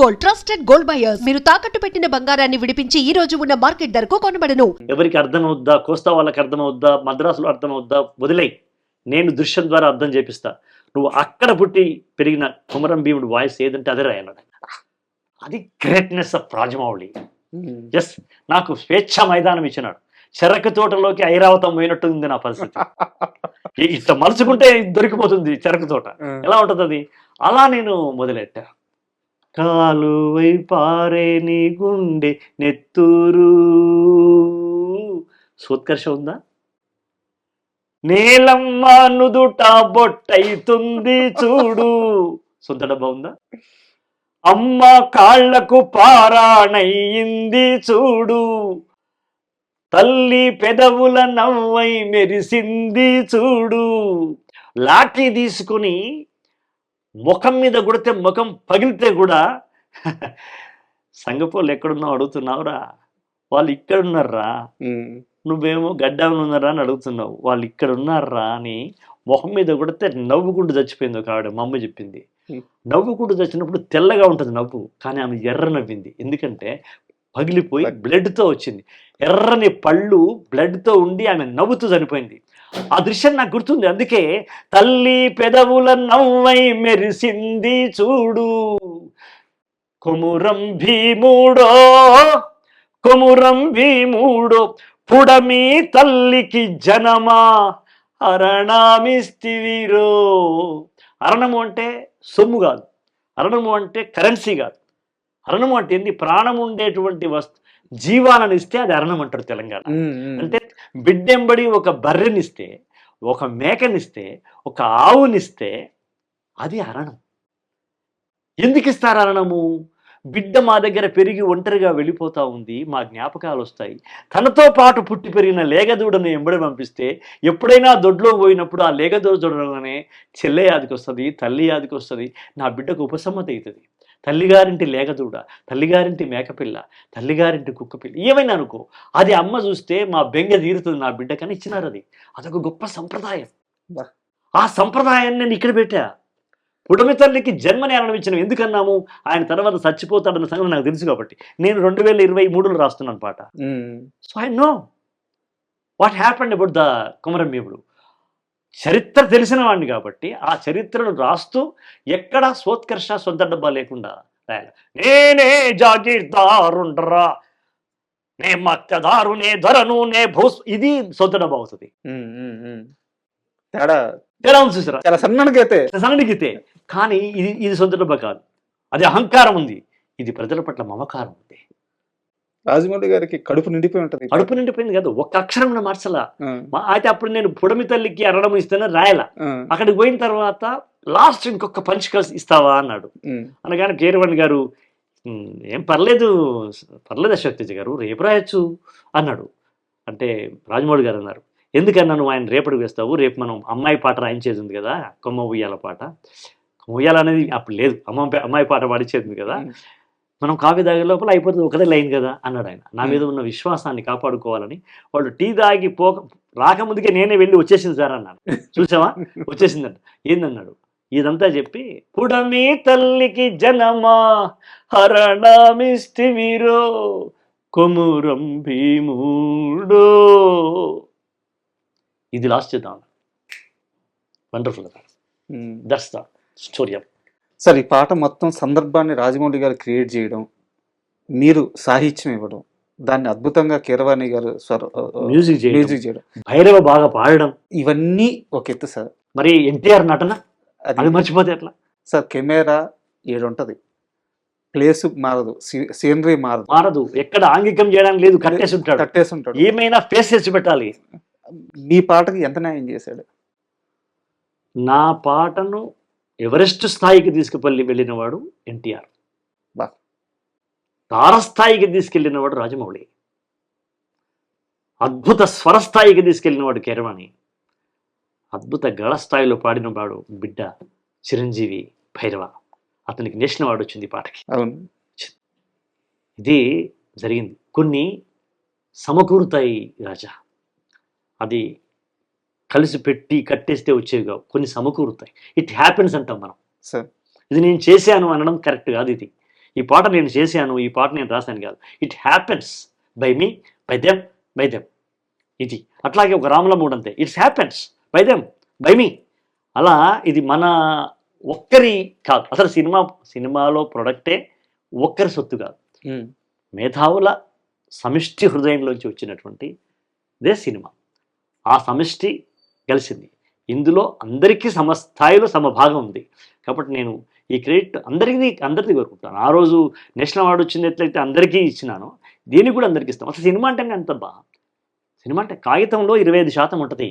Gold, trusted gold buyers. మీరు తాకట్టు పెట్టిన బంగారాన్ని విడిపించి ఈ రోజు ఉన్న మార్కెట్ ధరకు కొనబడను. ఎవరికి అర్థమవుద్దా, కోస్తా వాళ్ళకి అర్థమవుద్దా, మద్రాసులో అర్థమవుద్దా, వదిలేయి. నేను దృశ్యం ద్వారా అర్థం చేపిస్తా. నువ్వు అక్కడ పుట్టి పెరిగిన కుమరం భీముడు వాయిస్ ఏదంటే అదే రాయన్నాడు. అది గ్రేట్నెస్ ఆఫ్ రాజమౌళి. ఎస్, నాకు స్వేచ్ఛ మైదానం ఇచ్చినాడు. చెరకు తోటలోకి ఐరావతం పోయినట్టుంది నా పరిస్థితి. ఇట్లా మలుచుకుంటే దొరికిపోతుంది చెరకు తోట. ఎలా ఉంటది అది? అలా నేను మొదలెట్టా. కాలువై పారే నీ గుండె నెత్తూరు. సోత్కర్ష ఉందా? నేలమ్మ నుదుట బొట్టయితుంది చూడు. సొంత డబ్బా ఉందా? అమ్మ కాళ్లకు పారాణయింది చూడు. తల్లి పెదవుల నవ్వై మెరిసింది చూడు. లాఠీ తీసుకుని ముఖం మీద కొడితే ముఖం పగిలితే కూడా సంగపోళ్ళు ఎక్కడున్నావు అడుగుతున్నావురా, వాళ్ళు ఇక్కడ ఉన్నారా, నువ్వేమో గడ్డాలు ఉన్నారా అని అడుగుతున్నావు, వాళ్ళు ఇక్కడ ఉన్నారా అని ముఖం మీద కొడితే నవ్వుకుంటూ చచ్చిపోయింది ఒక ఆవిడ. మా అమ్మ చెప్పింది. నవ్వుకుంటూ చచ్చినప్పుడు తెల్లగా ఉంటుంది నవ్వు, కానీ ఆమె ఎర్ర నవ్వింది. ఎందుకంటే పగిలిపోయి బ్లడ్తో వచ్చింది. ఎర్రని పళ్ళు బ్లడ్తో ఉండి ఆమె నవ్వుతూ చనిపోయింది. ఆ దృశ్యం నాకు గుర్తుంది. అందుకే తల్లి పెదవుల నవ్వై మెరిసింది చూడు. కొమురం భీముడో కొమురం భీముడో పుడమి తల్లికి జనమా అరణమిస్తివిరో. అరణము అంటే సొమ్ము కాదు, అరణము అంటే కరెన్సీ కాదు. అరణము అంటే ఏంది? ప్రాణం ఉండేటువంటి జీవాలను ఇస్తే అది అరణం అంటారు తెలంగాణ. అంటే బిడ్డెంబడి ఒక బర్రెనిస్తే, ఒక మేకనిస్తే, ఒక ఆవునిస్తే అది అరణం. ఎందుకు ఇస్తారు అరణము? బిడ్డ మా దగ్గర పెరిగి ఒంటరిగా వెళ్ళిపోతా ఉంది, మా జ్ఞాపకాలు వస్తాయి. తనతో పాటు పుట్టి పెరిగిన లేగదూడను ఎంబడి పంపిస్తే ఎప్పుడైనా దొడ్లో పోయినప్పుడు ఆ లేగదూడ చూడగానే చెల్లె యాదికి వస్తుంది, తల్లి యాదికి వస్తుంది, నా బిడ్డకు ఉపసమ్మతి అవుతుంది. తల్లిగారింటి లేగదూడ, తల్లిగారింటి మేకపిల్ల, తల్లిగారింటి కుక్కపిల్ల ఏమైనా అనుకో, అది అమ్మ చూస్తే మా బెంగ తీరుతుంది నా బిడ్డకని ఇచ్చినారు. అదొక గొప్ప సంప్రదాయం. ఆ సంప్రదాయాన్ని నేను ఇక్కడ పెట్టా. పుడమి తల్లికి జన్మని అనుభవించడం ఎందుకన్నాము? ఆయన తర్వాత చచ్చిపోతాడన్న సంగతి నాకు తెలుసు కాబట్టి. నేను 2023లో రాస్తున్నాను పాట. So I know what happened about the Komaram భీముడు. చరిత్ర తెలిసిన వాడిని కాబట్టి ఆ చరిత్రను రాస్తూ ఎక్కడా సోత్కర్ష సొంత డబ్బా లేకుండా రాయాలి. నేనే జాగీర్దారుండ్రా, నే మత్స్యదారు, నే ధరను, నే భూస్. ఇది సొంత డబ్బా అవుతుంది. తేడా ఉంది చూసారా? చాలా సన్నడిగితే. కానీ ఇది సొంత డబ్బా కాదు. అది అహంకారం ఉంది, ఇది ప్రజల పట్ల మమకారం ఉంది. రాజమౌళి గారికి కడుపు నిండిపోయి ఉంటుంది. కడుపు నిండిపోయింది కాదు, ఒక్క అక్షరం మార్చలా. అయితే అప్పుడు నేను పుడమి తల్లికి అరణం ఇస్తేనే రాయలా. అక్కడికి పోయిన తర్వాత లాస్ట్ ఇంకొక పంచ్ కలిసి ఇస్తావా అన్నాడు. అనగానే కీరవాణి గారు ఏం పర్లేదు అశోక్ తేజ గారు, రేపు రాయొచ్చు అన్నాడు. అంటే రాజమౌళి గారు అన్నారు, ఎందుకన్నా నువ్వు ఆయన రేపటికి వేస్తావు, రేపు మనం అమ్మాయి పాట రాయించేది ఉంది కదా, కొమ్మ ఉయ్యాల పాట. ఉయ్యాల అనేది అప్పుడు లేదు, అమ్మాయి పాట పాడించేది ఉంది కదా, మనం కాఫీ తాగే లోపల అయిపోతుంది, ఒకటే లైన్ కదా అన్నాడు ఆయన. నా మీద ఉన్న విశ్వాసాన్ని కాపాడుకోవాలని వాళ్ళు టీ తాగి రాకముందుకే నేనే వెళ్ళి వచ్చేసింది సార్ అన్నాడు. చూసావా వచ్చేసిందంట. ఏందన్నాడు? ఇదంతా చెప్పి పుడమి తల్లికి జనమా హరణమిస్తివిరో కొమురం భీముడో. ఇది లాస్ట్ చేద్దాం. Wonderful. That's the story. Sir, ఈ పాట మొత్తం సందర్భాన్ని రాజమౌళి గారు క్రియేట్ చేయడం, మీరు సాహిత్యం ఇవ్వడం, దాన్ని అద్భుతంగా కీరవాణి గారు మ్యూజిక్ చేయడం, భైరవ బాగా పాడడం, ఇవన్నీ ఒక ఎత్తు సార్. మరి ఎన్టీఆర్ నటన అది మర్చిపోతే ఎట్లా సార్? కెమెరా ఏడుంటది, ప్లేస్ మారదు, సీనరీ మారదు, ఎక్కడ ఆంగికం చేయడానికి లేదు, కట్టేసి ఉంటాడు. ఏమైనా ఫేస్ చేసి పెట్టాలి. మీ పాటకి ఎంత న్యాయం చేశాడు? నా పాటను ఎవరెస్ట్ స్థాయికి వెళ్ళినవాడు ఎన్టీఆర్, తారస్థాయికి తీసుకెళ్ళినవాడు రాజమౌళి, అద్భుత స్వరస్థాయికి తీసుకెళ్ళినవాడు కీరవాణి, అద్భుత గళ స్థాయిలో పాడినవాడు బిడ్డ చిరంజీవి భైరవ. అతనికి నేషనల్ అవార్డు వచ్చింది ఈ పాటకి. అవును, ఇది జరిగింది. కొన్ని సమకూరుతాయి రాజా, అది కలిసి పెట్టి కట్టేస్తే వచ్చేవి కావు, కొన్ని సమకూరుతాయి. ఇట్ హ్యాపెన్స్ అంటాం మనం. సార్, ఇది నేను చేశాను అనడం కరెక్ట్ కాదు. ఇది ఈ పాట నేను చేశాను, ఈ పాట నేను రాశాను కాదు. It happens by me, by them, by them. ఇది అట్లాగే ఒక రామలమూడు అంతే, it's happens by them, by me. అలా ఇది మన ఒక్కరి కాదు. అసలు సినిమాలో ప్రొడక్టే ఒక్కరి సొత్తు కాదు, మేధావుల సమిష్టి హృదయంలోంచి వచ్చినటువంటి ఇదే సినిమా. ఆ సమిష్టి కలిసింది. ఇందులో అందరికీ సమస్థాయిలో సమభాగం ఉంది. కాబట్టి నేను ఈ క్రెడిట్ అందరికీ కోరుకుంటాను. ఆ రోజు నేషనల్ అవార్డు వచ్చింది ఎట్లయితే అందరికీ ఇచ్చినాను, దీనికి కూడా అందరికీ ఇస్తాం. అసలు సినిమా అంటేనే అంత సినిమా అంటే కాగితంలో 25% ఉంటుంది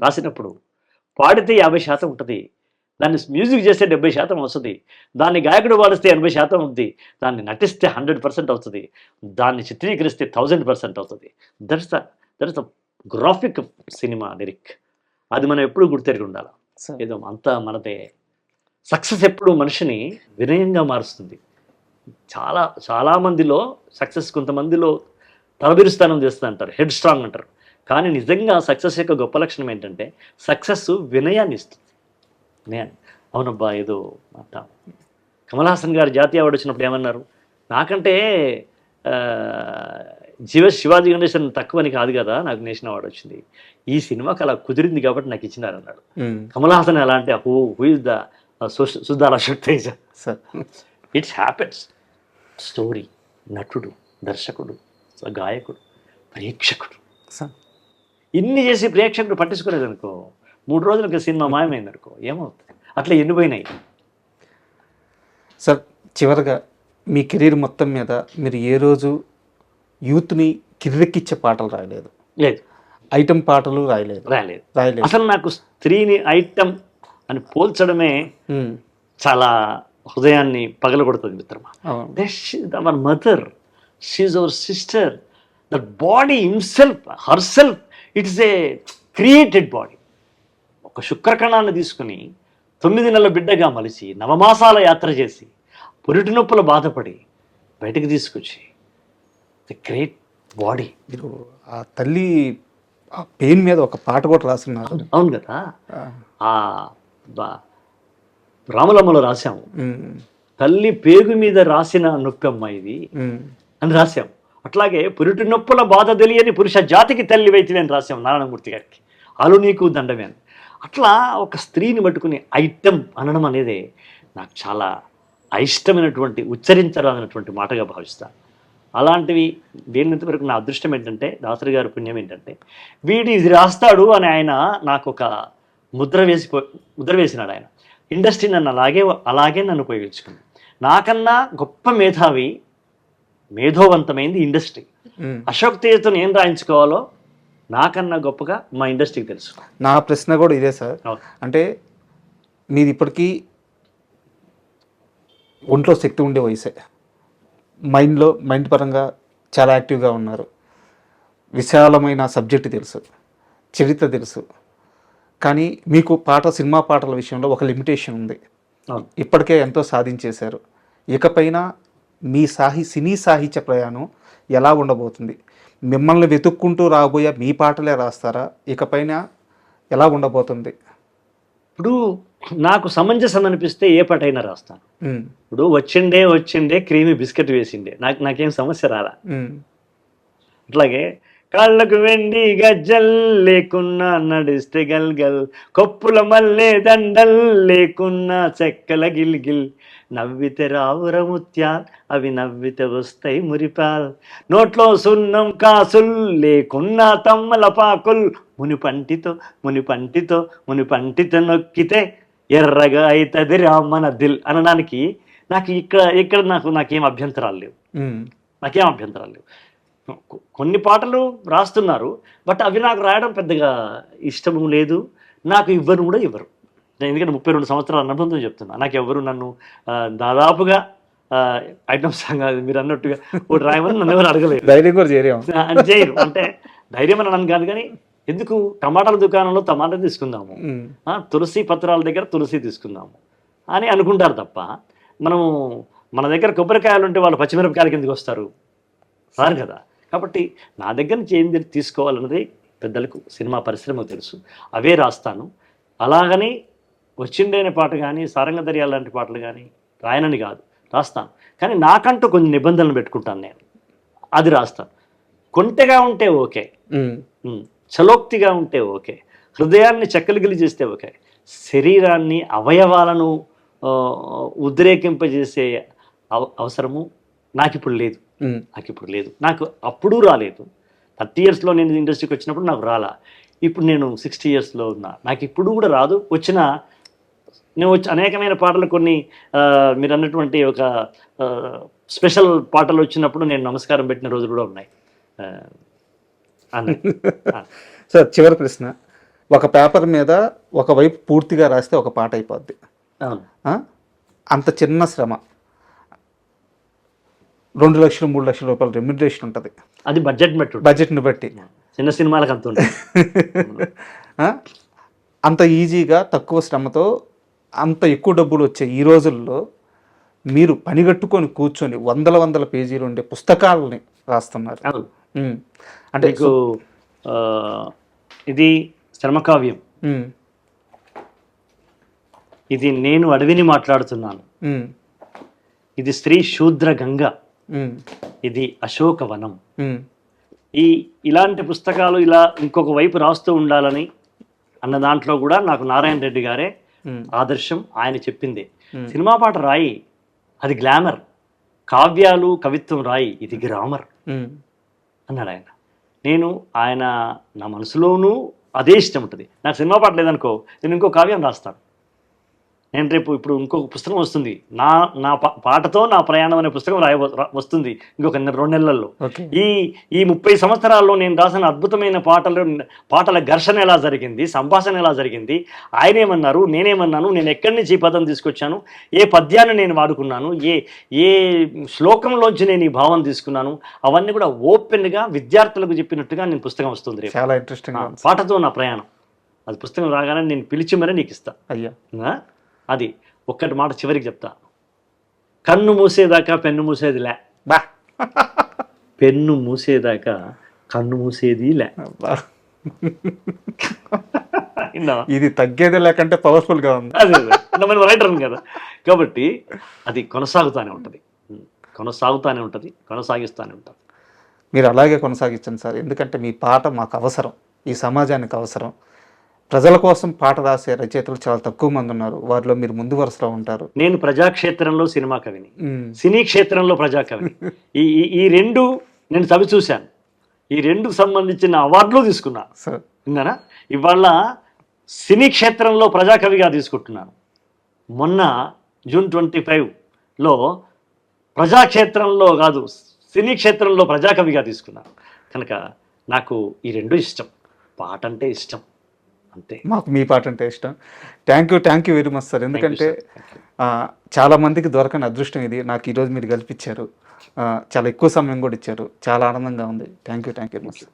రాసినప్పుడు, పాడితే 50% ఉంటుంది, దాన్ని మ్యూజిక్ చేస్తే 70% వస్తుంది, దాన్ని గాయకుడు పాడిస్తే 80% ఉంది, దాన్ని నటిస్తే 100% అవుతుంది, దాన్ని చిత్రీకరిస్తే 1000% అవుతుంది. That's the graphic cinema lyric. అది మనం ఎప్పుడు గుర్తెరిగి ఉండాలి. ఏదో అంతా మనదే. సక్సెస్ ఎప్పుడు మనిషిని వినయంగా మారుస్తుంది. చాలామందిలో సక్సెస్ కొంతమందిలో తలబిరుస్థానం చేస్తూ అంటారు, హెడ్ స్ట్రాంగ్ అంటారు. కానీ నిజంగా సక్సెస్ యొక్క గొప్ప లక్షణం ఏంటంటే సక్సెస్ వినయాన్ని ఇస్తుంది. అవునబ్బా ఏదో అంట. కమల్ హాసన్ గారు జాతీయ అవార్డు వచ్చినప్పుడు ఏమన్నారు, నాకంటే శివాజీ గణేశన్ తక్కువని కాదు కదా నాకు నేషనల్ అవార్డు వచ్చింది, ఈ సినిమాకి అలా కుదిరింది కాబట్టి నాకు ఇచ్చినారు అన్నాడు. కమల్ హాసన్ ఎలా అంటే హూ ఇస్ ద సుధారా శక్తేజ. It's happens. స్టోరీ, నటుడు, దర్శకుడు, గాయకుడు, ప్రేక్షకుడు, ఇన్ని చేసి ప్రేక్షకుడు పట్టించుకోలేదు అనుకో, 3 రోజులకి సినిమా మాయమైంది అనుకో, ఏమవుతుంది? అట్లా ఎన్నిపోయినాయి. సార్ చివరిగా మీ కెరీర్ మొత్తం మీద మీరు ఏ రోజు యూత్ని కిర్రెక్కిచ్చే పాటలు రాయలేదు? లేదు. ఐటమ్ పాటలు రాయలేదు? రాయలేదు. అసలు నాకు స్త్రీని ఐటమ్ అని పోల్చడమే చాలా హృదయాన్ని పగలగొడుతుంది మిత్రమా. Our mother, she our sister, that body herself it's a created body. ఒక శుక్రకణాన్ని తీసుకుని 9 నెలల బిడ్డగా మలిచి నవమాసాల యాత్ర చేసి పురిటి నొప్పుల బాధపడి బయటకు తీసుకొచ్చి ది గ్రేట్ బాడీ. మీరు ఆ తల్లి ఆ పెయిన్ మీద ఒక పాట కూడా రాస్తున్నారు. అవును కదా, ఆ రామలమ్మలో రాశాము, తల్లి పేగు మీద రాసిన నొప్పమ్మ ఇది అని రాశాం. అట్లాగే పురిటి నొప్పుల బాధ తెలియని పురుష జాతికి తల్లి వైద్యమే అని రాశాం నారాయణమూర్తి గారికి, అలు నీకు దండమే అని. అట్లా ఒక స్త్రీని పట్టుకుని ఐటమ్ అనడం అనేది నాకు చాలా అయిష్టమైనటువంటి, ఉచ్చరించరానటువంటి మాటగా భావిస్తాను. అలాంటివి దేనింత వరకు నా అదృష్టం ఏంటంటే, దాసరి గారి పుణ్యం ఏంటంటే, వీడు ఇది రాస్తాడు అని ఆయన నాకు ఒక ముద్ర వేసినాడు. ఆయన ఇండస్ట్రీ నన్ను అలాగే నన్ను ఉపయోగించుకుంది. నాకన్నా గొప్ప మేధోవంతమైంది ఇండస్ట్రీ. అశోక్ తేజతో ఏం రాయించుకోవాలో నాకన్నా గొప్పగా మా ఇండస్ట్రీకి తెలుసు. నా ప్రశ్న కూడా ఇదే సార్. అంటే మీది ఇప్పటికీ ఒంట్లో శక్తి ఉండే వయసే, మైండ్ పరంగా చాలా యాక్టివ్గా ఉన్నారు, విశాలమైన సబ్జెక్టు తెలుసు, చరిత్ర తెలుసు. కానీ మీకు సినిమా పాటల విషయంలో ఒక లిమిటేషన్ ఉంది. ఇప్పటికే ఎంతో సాధించేశారు. ఇకపైన మీ సినీ సాహిత్య ప్రయాణం ఎలా ఉండబోతుంది? మిమ్మల్ని వెతుక్కుంటూ రాబోయే మీ పాటలే రాస్తారా? ఇకపైన ఎలా ఉండబోతుంది? ఇప్పుడు నాకు సమంజసం అనిపిస్తే ఏ పాట అయినా రాస్తాను. ఇప్పుడు వచ్చిండే క్రీమీ బిస్కెట్ వేసిండే నాకేం సమస్య రాలా. అట్లాగే కాళ్ళకు వెండి గజ్జల్ లేకున్నా నడిస్తే గల్గల్, కొప్పుల మల్లె దండల్ లేకున్నా చెక్కల గిల్గిల్, నవ్వితే రావుర ముత్యాల్ అవి నవ్వితే వస్తాయి మురిపాల్, నోట్లో సున్నం కాసుల్ లేకున్నా తమ్మల పాకుల్, మునిపంటితో నొక్కితే ఎర్రగా అవుతుంది రామన దిల్ అనడానికి ఇక్కడ నాకేం అభ్యంతరాలు లేవు. కొన్ని పాటలు రాస్తున్నారు, బట్ అవి నాకు రాయడం పెద్దగా ఇష్టము లేదు, నాకు ఇవ్వరు. ఎందుకంటే 32 సంవత్సరాల అనుబంధం చెప్తున్నా. నాకు ఎవరు నన్ను దాదాపుగా ఐటమ్ సాంగ్ మీరు అన్నట్టుగా ఒకటి రాయమని నన్ను ఎవరు అడగలేదు. ధైర్యం కూడా చేయరు. అంటే ధైర్యం అని నన్ను కాదు, కానీ ఎందుకు టమాటాల దుకాణంలో టమాటా తీసుకుందాము, తులసి పత్రాల దగ్గర తులసి తీసుకుందాము అని అనుకుంటారు తప్ప, మన దగ్గర కొబ్బరికాయలు ఉంటే వాళ్ళు పచ్చిమిరపకాయలకి ఎందుకు వస్తారు? రారు కదా. కాబట్టి నా దగ్గర నుంచి ఏం తీసుకోవాలన్నది పెద్దలకు, సినిమా పరిశ్రమకు తెలుసు. అవే రాస్తాను. అలాగని వచ్చిండేనే పాట కానీ, సారంగదర్యాల లాంటి పాటలు కానీ రాయనని కాదు, రాస్తాను. కానీ నాకంటూ కొన్ని నిబంధనలు పెట్టుకుంటాను నేను, అది రాస్తాను. కొంటెగా ఉంటే ఓకే, చలోక్తిగా ఉంటే ఓకే, హృదయాన్ని చెక్కలిగిలి చేస్తే ఓకే, శరీరాన్ని అవయవాలను ఉద్రేకింపజేసే అవసరము నాకు ఇప్పుడు లేదు, నాకు అప్పుడు రాలేదు. 30 yearsలో నేను ఇండస్ట్రీకి వచ్చినప్పుడు నాకు రాలా, ఇప్పుడు నేను 60 yearsలో ఉన్నా, నాకు ఇప్పుడు కూడా రాదు. నేను అనేకమైన పాటలు కొన్ని మీరు అన్నటువంటి ఒక స్పెషల్ పాటలు వచ్చినప్పుడు నేను నమస్కారం పెట్టిన రోజులు కూడా ఉన్నాయి. సార్, చివరి ప్రశ్న. ఒక పేపర్ మీద ఒకవైపు పూర్తిగా రాస్తే ఒక పాట అయిపోద్ది. అంత చిన్న శ్రమ 2 లక్షలు 3 లక్షల రూపాయల రెమ్యునరేషన్ ఉంటుంది. అది బడ్జెట్ని బట్టి చిన్న సినిమాలకు అంత ఉంటుంది. అంత ఈజీగా తక్కువ శ్రమతో అంత ఎక్కువ డబ్బులు వచ్చే ఈ రోజుల్లో మీరు పనిగట్టుకొని కూర్చొని వందల పేజీలు ఉండే పుస్తకాలని రాస్తున్నారు. అంటే ఇది శ్రమకావ్యం, ఇది నేను అడవిని మాట్లాడుతున్నాను, ఇది స్త్రీ శూద్ర గంగ, ఇది అశోకవనం. ఇలాంటి పుస్తకాలు ఇలా ఇంకొక వైపు రాస్తూ ఉండాలని అన్న దాంట్లో కూడా నాకు నారాయణ రెడ్డి గారే ఆదర్శం. ఆయన చెప్పింది సినిమా పాట రాయి, అది గ్లామర్, కావ్యాలు కవిత్వం రాయి, ఇది గ్రామర్ అన్నాడు ఆయన. ఆయన నా మనసులోనూ అదే ఇష్టం ఉంటుంది. నాకు సినిమా పాట లేదనుకో, నేను ఇంకో కావ్యం రాస్తాను. నేను రేపు ఇప్పుడు ఇంకొక పుస్తకం వస్తుంది, నా పాటతో నా ప్రయాణం అనే పుస్తకం వస్తుంది ఇంకొక 2 నెలల్లో. ఈ 30 సంవత్సరాల్లో నేను రాసిన అద్భుతమైన పాటల ఘర్షణ ఎలా జరిగింది, సంభాషణ ఎలా జరిగింది, ఆయనేమన్నారు, నేనేమన్నాను, నేను ఎక్కడి నుంచి ఈ పదం తీసుకొచ్చాను, ఏ పద్యాన్ని నేను వాడుకున్నాను, ఏ శ్లోకంలోంచి నేను ఈ భావం తీసుకున్నాను, అవన్నీ కూడా ఓపెన్గా విద్యార్థులకు చెప్పినట్టుగా నేను పుస్తకం వస్తుంది. చాలా ఇంట్రెస్టింగ్. పాటతో నా ప్రయాణం, అది పుస్తకం రాగానే నేను పిలిచి మరీ నీకు ఇస్తా. అయ్యా, అది ఒక్కటి మాట చివరికి చెప్తా. కన్ను మూసేదాకా పెన్ను మూసేది లే, పెన్ను మూసేదాకా కన్ను మూసేది లే. ఇది తగ్గేది లేకంటే పవర్ఫుల్ గా ఉంది. అదే రైటర్ కదా, కాబట్టి అది కొనసాగుతూనే ఉంటుంది, కొనసాగిస్తూనే ఉంటుంది. మీరు అలాగే కొనసాగించండి సార్, ఎందుకంటే మీ పాట మాకు అవసరం, ఈ సమాజానికి అవసరం. ప్రజల కోసం పాట రాసే రచయితలు చాలా తక్కువ మంది ఉన్నారు, వారిలో మీరు ముందు వరుసలో ఉంటారు. నేను ప్రజాక్షేత్రంలో సినిమా కవిని, సినీ క్షేత్రంలో ప్రజాకవిని. ఈ రెండు నేను చవి చూశాను, ఈ రెండుకు సంబంధించిన అవార్డులు తీసుకున్నా. విన్నారా? ఇవాళ సినీ క్షేత్రంలో ప్రజాకవిగా తీసుకుంటున్నాను. మొన్న June 25లో ప్రజాక్షేత్రంలో కాదు, సినీ క్షేత్రంలో ప్రజాకవిగా తీసుకున్నాను. కనుక నాకు ఈ రెండు ఇష్టం, పాట అంటే ఇష్టం అంతే. మాకు మీ పాట అంటే ఇష్టం. Thank you very much sir. ఎందుకంటే చాలా మందికి దొరకని అదృష్టం ఇది, నాకు ఈరోజు మీరు కల్పించారు. చాలా ఎక్కువ సమయం కూడా ఇచ్చారు, చాలా ఆనందంగా ఉంది. Thank you very much.